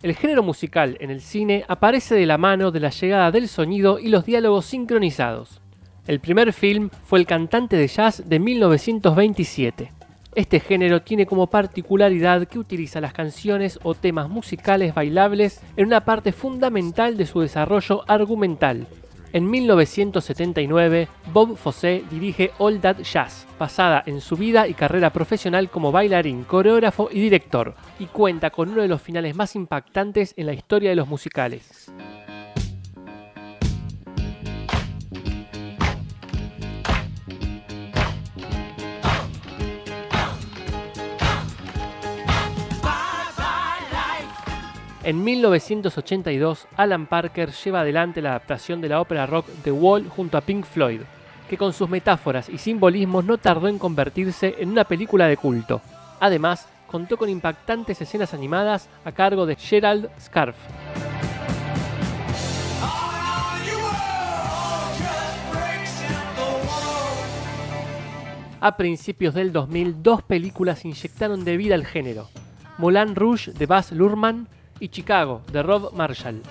El género musical en el cine aparece de la mano de la llegada del sonido y los diálogos sincronizados. El primer film fue El cantante de jazz de 1927. Este género tiene como particularidad que utiliza las canciones o temas musicales bailables en una parte fundamental de su desarrollo argumental. En 1979, Bob Fosse dirige All That Jazz, basada en su vida y carrera profesional como bailarín, coreógrafo y director, y cuenta con uno de los finales más impactantes en la historia de los musicales. En 1982, Alan Parker lleva adelante la adaptación de la ópera rock The Wall junto a Pink Floyd, que con sus metáforas y simbolismos no tardó en convertirse en una película de culto. Además, contó con impactantes escenas animadas a cargo de Gerald Scarfe. A principios del 2000, dos películas inyectaron de vida al género: Moulin Rouge de Baz Luhrmann y Chicago, de Rob Marshall.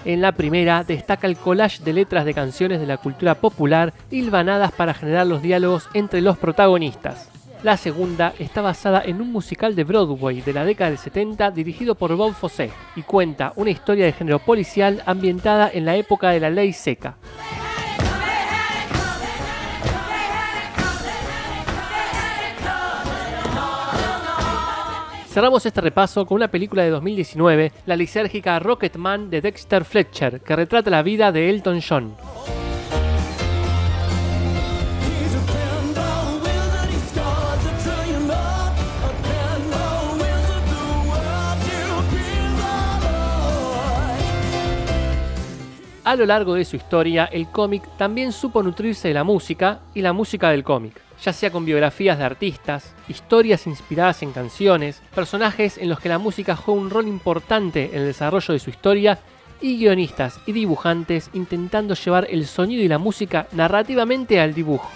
En la primera destaca el collage de letras de canciones de la cultura popular hilvanadas para generar los diálogos entre los protagonistas. La segunda está basada en un musical de Broadway de la década del 70 dirigido por Bob Fosse y cuenta una historia de género policial ambientada en la época de la ley seca. Cerramos este repaso con una película de 2019, la lisérgica Rocketman de Dexter Fletcher, que retrata la vida de Elton John. A lo largo de su historia, el cómic también supo nutrirse de la música y la música del cómic, ya sea con biografías de artistas, historias inspiradas en canciones, personajes en los que la música juega un rol importante en el desarrollo de su historia y guionistas y dibujantes intentando llevar el sonido y la música narrativamente al dibujo.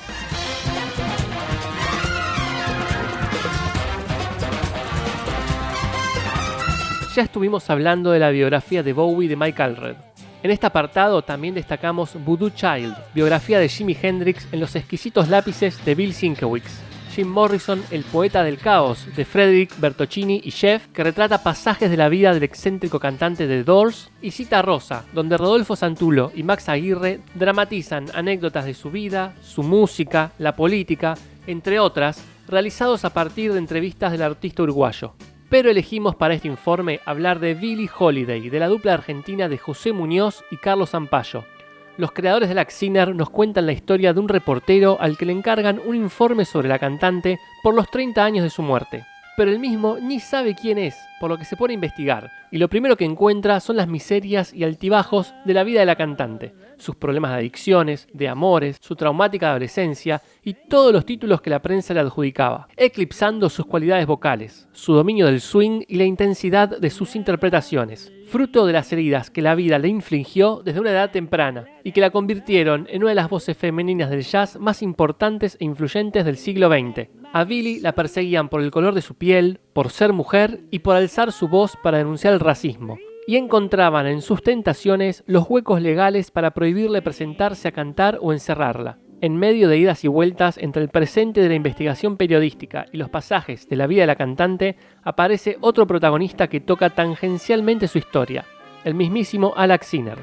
Ya estuvimos hablando de la biografía de Bowie de Mike Allred. En este apartado también destacamos Voodoo Child, biografía de Jimi Hendrix en los exquisitos lápices de Bill Sienkiewicz. Jim Morrison, el poeta del caos, de Frederick Bertocchini y Jeff, que retrata pasajes de la vida del excéntrico cantante de The Doors, y Cita Rosa, donde Rodolfo Santulo y Max Aguirre dramatizan anécdotas de su vida, su música, la política, entre otras, realizados a partir de entrevistas del artista uruguayo. Pero elegimos para este informe hablar de Billie Holiday, de la dupla argentina de José Muñoz y Carlos Zampayo. Los creadores de Laxiner nos cuentan la historia de un reportero al que le encargan un informe sobre la cantante por los 30 años de su muerte. Pero él mismo ni sabe quién es, por lo que se pone a investigar, y lo primero que encuentra son las miserias y altibajos de la vida de la cantante, sus problemas de adicciones, de amores, su traumática adolescencia y todos los títulos que la prensa le adjudicaba, eclipsando sus cualidades vocales, su dominio del swing y la intensidad de sus interpretaciones, fruto de las heridas que la vida le infligió desde una edad temprana y que la convirtieron en una de las voces femeninas del jazz más importantes e influyentes del siglo XX. A Billie la perseguían por el color de su piel, por ser mujer y por alzar su voz para denunciar el racismo, y encontraban en sus tentaciones los huecos legales para prohibirle presentarse a cantar o encerrarla. En medio de idas y vueltas entre el presente de la investigación periodística y los pasajes de la vida de la cantante, aparece otro protagonista que toca tangencialmente su historia, el mismísimo Laxiner.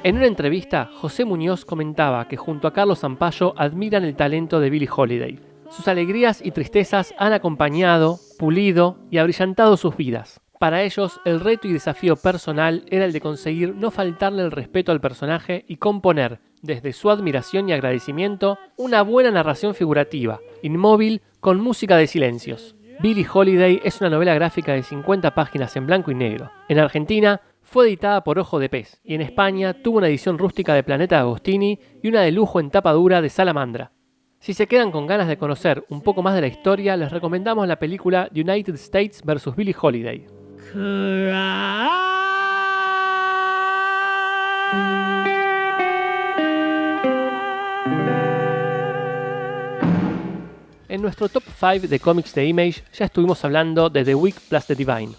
En una entrevista, José Muñoz comentaba que junto a Carlos Zampayo admiran el talento de Billie Holiday. Sus alegrías y tristezas han acompañado, pulido y abrillantado sus vidas. Para ellos, el reto y desafío personal era el de conseguir no faltarle el respeto al personaje y componer, desde su admiración y agradecimiento, una buena narración figurativa, inmóvil, con música de silencios. Billie Holiday es una novela gráfica de 50 páginas en blanco y negro. En Argentina, fue editada por Ojo de Pez y en España tuvo una edición rústica de Planeta de Agostini y una de lujo en tapa dura de Salamandra. Si se quedan con ganas de conocer un poco más de la historia, les recomendamos la película United States vs. Billie Holiday. En nuestro top 5 de cómics de Image ya estuvimos hablando de The Weak plus The Divine,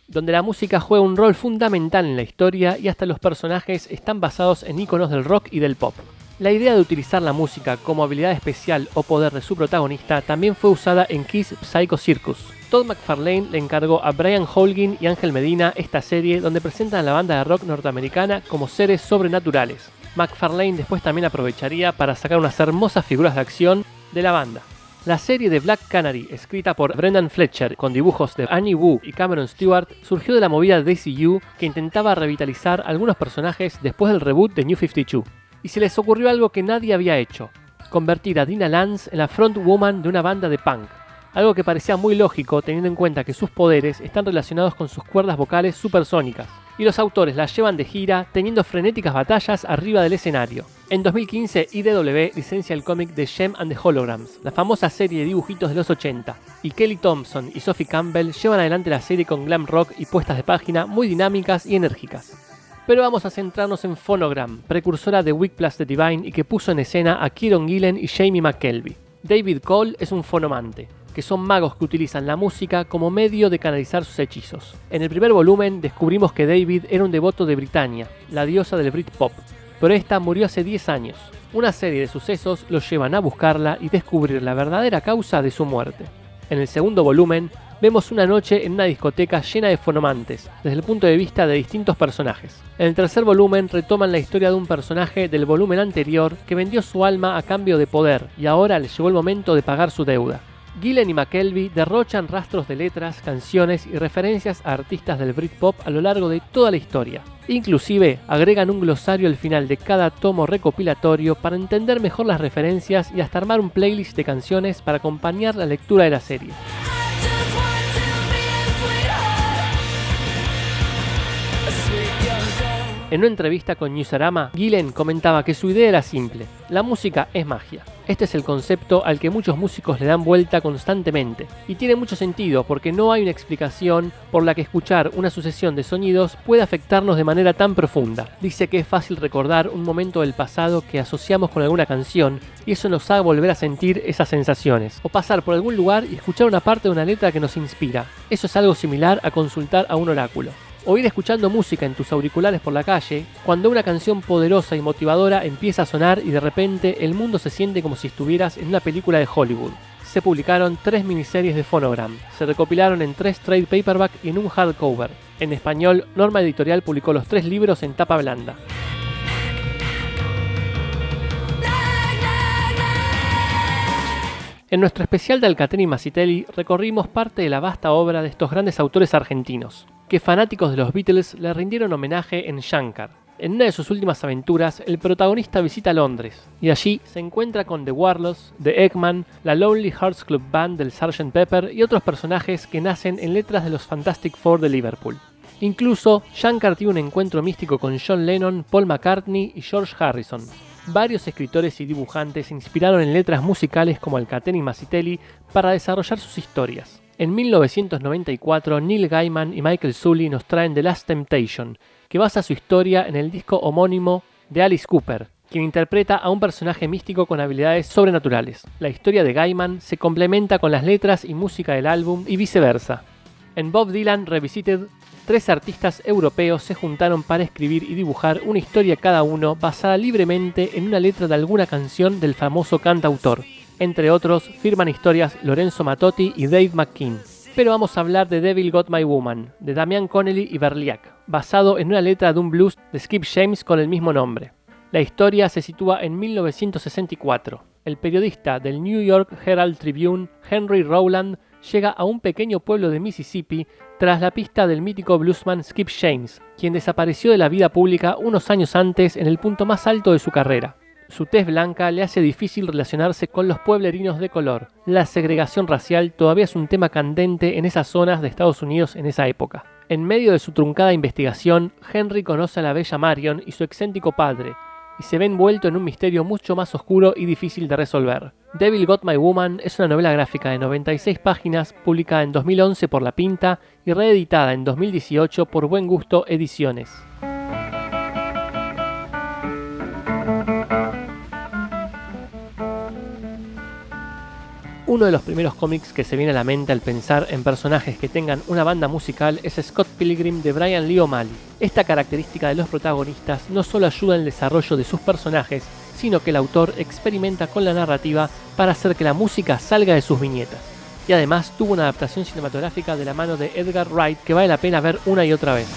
donde la música juega un rol fundamental en la historia y hasta los personajes están basados en íconos del rock y del pop. La idea de utilizar la música como habilidad especial o poder de su protagonista también fue usada en Kiss Psycho Circus. Todd McFarlane le encargó a Brian Holguin y Ángel Medina esta serie donde presentan a la banda de rock norteamericana como seres sobrenaturales. McFarlane después también aprovecharía para sacar unas hermosas figuras de acción de la banda. La serie de Black Canary, escrita por Brendan Fletcher con dibujos de Annie Wu y Cameron Stewart, surgió de la movida de DCU que intentaba revitalizar algunos personajes después del reboot de New 52. Y se les ocurrió algo que nadie había hecho: convertir a Dinah Lance en la frontwoman de una banda de punk. Algo que parecía muy lógico teniendo en cuenta que sus poderes están relacionados con sus cuerdas vocales supersónicas. Y los autores la llevan de gira teniendo frenéticas batallas arriba del escenario. En 2015, IDW licencia el cómic de Jem and the Holograms, la famosa serie de dibujitos de los 80, y Kelly Thompson y Sophie Campbell llevan adelante la serie con glam rock y puestas de página muy dinámicas y enérgicas. Pero vamos a centrarnos en Phonogram, precursora de Weak plus The Divine y que puso en escena a Kieron Gillen y Jamie McKelvey. David Cole es un fonomante, que son magos que utilizan la música como medio de canalizar sus hechizos. En el primer volumen descubrimos que David era un devoto de Britannia, la diosa del Britpop, pero esta murió hace 10 años. Una serie de sucesos los llevan a buscarla y descubrir la verdadera causa de su muerte. En el segundo volumen vemos una noche en una discoteca llena de fonomantes, desde el punto de vista de distintos personajes. En el tercer volumen retoman la historia de un personaje del volumen anterior que vendió su alma a cambio de poder y ahora le llegó el momento de pagar su deuda. Gillen y McKelvey derrochan rastros de letras, canciones y referencias a artistas del Britpop a lo largo de toda la historia. Inclusive agregan un glosario al final de cada tomo recopilatorio para entender mejor las referencias y hasta armar un playlist de canciones para acompañar la lectura de la serie. En una entrevista con Newsarama, Gillen comentaba que su idea era simple: la música es magia. Este es el concepto al que muchos músicos le dan vuelta constantemente, y tiene mucho sentido porque no hay una explicación por la que escuchar una sucesión de sonidos puede afectarnos de manera tan profunda. Dice que es fácil recordar un momento del pasado que asociamos con alguna canción y eso nos hace volver a sentir esas sensaciones, o pasar por algún lugar y escuchar una parte de una letra que nos inspira. Eso es algo similar a consultar a un oráculo. O ir escuchando música en tus auriculares por la calle, cuando una canción poderosa y motivadora empieza a sonar y de repente el mundo se siente como si estuvieras en una película de Hollywood. Se publicaron 3 miniseries de Phonogram, se recopilaron en 3 trade paperback y en un hardcover. En español, Norma Editorial publicó los 3 libros en tapa blanda. En nuestro especial de Alcatel y Masitelli recorrimos parte de la vasta obra de estos grandes autores argentinos, que fanáticos de los Beatles le rindieron homenaje en Shankar. En una de sus últimas aventuras, el protagonista visita Londres, y allí se encuentra con The Warlords, The Eggman, la Lonely Hearts Club Band del Sgt. Pepper y otros personajes que nacen en letras de los Fantastic Four de Liverpool. Incluso, Shankar tiene un encuentro místico con John Lennon, Paul McCartney y George Harrison. Varios escritores y dibujantes se inspiraron en letras musicales como Alcatel y Masitelli para desarrollar sus historias. En 1994, Neil Gaiman y Michael Sully nos traen The Last Temptation, que basa su historia en el disco homónimo de Alice Cooper, quien interpreta a un personaje místico con habilidades sobrenaturales. La historia de Gaiman se complementa con las letras y música del álbum y viceversa. En Bob Dylan Revisited, 3 artistas europeos se juntaron para escribir y dibujar una historia cada uno basada libremente en una letra de alguna canción del famoso cantautor. Entre otros, firman historias Lorenzo Mattotti y Dave McKean. Pero vamos a hablar de Devil Got My Woman, de Damian Connelly y Berliak, basado en una letra de un blues de Skip James con el mismo nombre. La historia se sitúa en 1964. El periodista del New York Herald Tribune, Henry Rowland, llega a un pequeño pueblo de Mississippi tras la pista del mítico bluesman Skip James, quien desapareció de la vida pública unos años antes en el punto más alto de su carrera. Su tez blanca le hace difícil relacionarse con los pueblerinos de color. La segregación racial todavía es un tema candente en esas zonas de Estados Unidos en esa época. En medio de su truncada investigación, Henry conoce a la bella Marion y su excéntrico padre, y se ve envuelto en un misterio mucho más oscuro y difícil de resolver. Devil Got My Woman es una novela gráfica de 96 páginas publicada en 2011 por La Pinta y reeditada en 2018 por Buen Gusto Ediciones. Uno de los primeros cómics que se viene a la mente al pensar en personajes que tengan una banda musical es Scott Pilgrim de Brian Lee O'Malley. Esta característica de los protagonistas no solo ayuda en el desarrollo de sus personajes, sino que el autor experimenta con la narrativa para hacer que la música salga de sus viñetas. Y además tuvo una adaptación cinematográfica de la mano de Edgar Wright que vale la pena ver una y otra vez.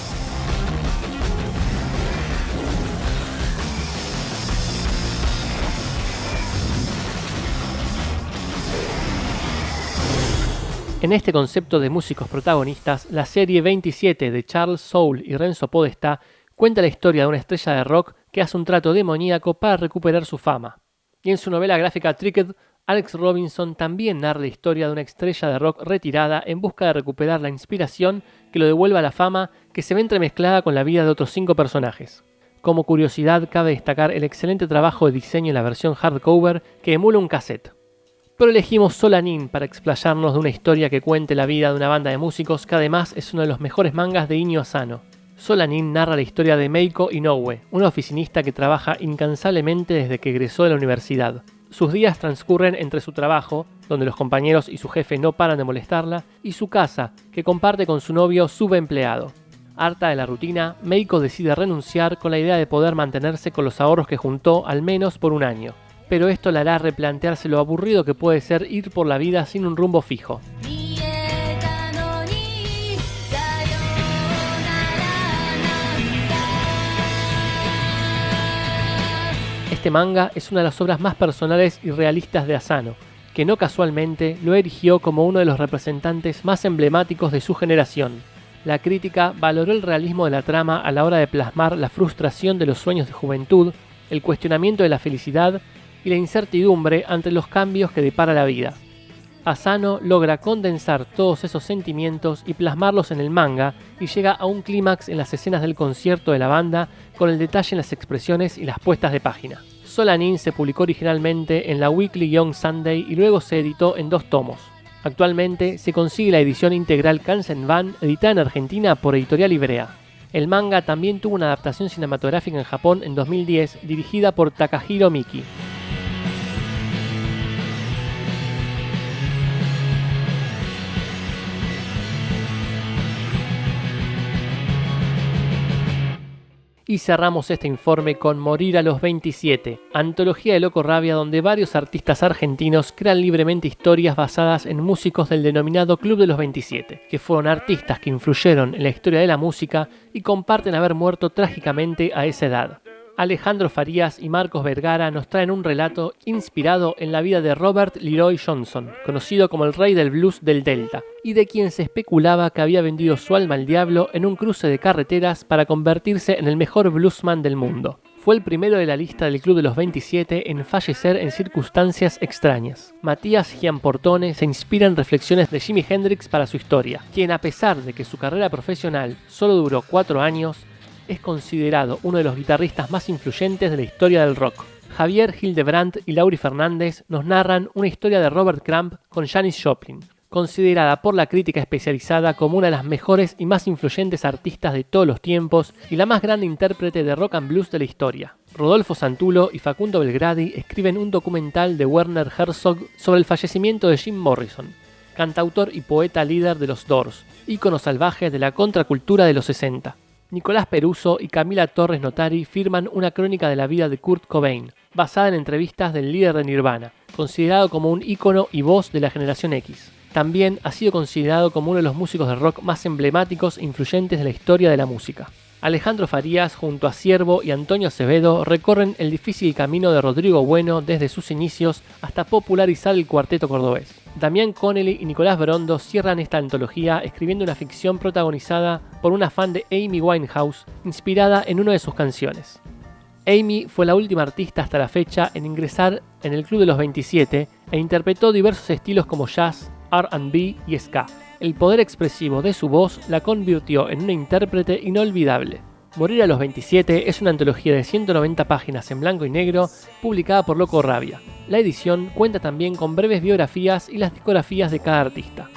En este concepto de músicos protagonistas, la serie 27 de Charles Soule y Renzo Podestá cuenta la historia de una estrella de rock que hace un trato demoníaco para recuperar su fama. Y en su novela gráfica Tricked, Alex Robinson también narra la historia de una estrella de rock retirada en busca de recuperar la inspiración que lo devuelva a la fama, que se ve entremezclada con la vida de otros 5 personajes. Como curiosidad, cabe destacar el excelente trabajo de diseño en la versión hardcover que emula un cassette. Pero elegimos Solanin para explayarnos de una historia que cuente la vida de una banda de músicos que además es uno de los mejores mangas de Inyo Asano. Solanin narra la historia de Meiko Inoue, una oficinista que trabaja incansablemente desde que egresó de la universidad. Sus días transcurren entre su trabajo, donde los compañeros y su jefe no paran de molestarla, y su casa, que comparte con su novio subempleado. Harta de la rutina, Meiko decide renunciar con la idea de poder mantenerse con los ahorros que juntó al menos por un año. Pero esto le hará replantearse lo aburrido que puede ser ir por la vida sin un rumbo fijo. Este manga es una de las obras más personales y realistas de Asano, que no casualmente lo erigió como uno de los representantes más emblemáticos de su generación. La crítica valoró el realismo de la trama a la hora de plasmar la frustración de los sueños de juventud, el cuestionamiento de la felicidad y la incertidumbre ante los cambios que depara la vida. Asano logra condensar todos esos sentimientos y plasmarlos en el manga y llega a un clímax en las escenas del concierto de la banda con el detalle en las expresiones y las puestas de página. Solanin se publicó originalmente en la Weekly Young Sunday y luego se editó en 2 tomos. Actualmente se consigue la edición integral Kansenban editada en Argentina por Editorial Ivrea. El manga también tuvo una adaptación cinematográfica en Japón en 2010 dirigida por Takahiro Miki. Y cerramos este informe con Morir a los 27, antología de Loco Rabia donde varios artistas argentinos crean libremente historias basadas en músicos del denominado Club de los 27, que fueron artistas que influyeron en la historia de la música y comparten haber muerto trágicamente a esa edad. Alejandro Farías y Marcos Vergara nos traen un relato inspirado en la vida de Robert Leroy Johnson, conocido como el rey del blues del Delta, y de quien se especulaba que había vendido su alma al diablo en un cruce de carreteras para convertirse en el mejor bluesman del mundo. Fue el primero de la lista del Club de los 27 en fallecer en circunstancias extrañas. Matías Gianportone se inspira en reflexiones de Jimi Hendrix para su historia, quien a pesar de que su carrera profesional solo duró 4 años, es considerado uno de los guitarristas más influyentes de la historia del rock. Javier Hildebrandt y Lauri Fernández nos narran una historia de Robert Crumb con Janis Joplin, considerada por la crítica especializada como una de las mejores y más influyentes artistas de todos los tiempos y la más grande intérprete de rock and blues de la historia. Rodolfo Santulo y Facundo Belgradi escriben un documental de Werner Herzog sobre el fallecimiento de Jim Morrison, cantautor y poeta líder de los Doors, ícono salvaje de la contracultura de los 60. Nicolás Peruso y Camila Torres Notari firman una crónica de la vida de Kurt Cobain, basada en entrevistas del líder de Nirvana, considerado como un ícono y voz de la generación X. También ha sido considerado como uno de los músicos de rock más emblemáticos e influyentes de la historia de la música. Alejandro Farías, junto a Ciervo y Antonio Acevedo, recorren el difícil camino de Rodrigo Bueno desde sus inicios hasta popularizar el cuarteto cordobés. Damián Connelly y Nicolás Brondo cierran esta antología escribiendo una ficción protagonizada por una fan de Amy Winehouse, inspirada en una de sus canciones. Amy fue la última artista hasta la fecha en ingresar en el Club de los 27 e interpretó diversos estilos como jazz, R&B y ska. El poder expresivo de su voz la convirtió en una intérprete inolvidable. Morir a los 27 es una antología de 190 páginas en blanco y negro, publicada por Loco Rabia. La edición cuenta también con breves biografías y las discografías de cada artista.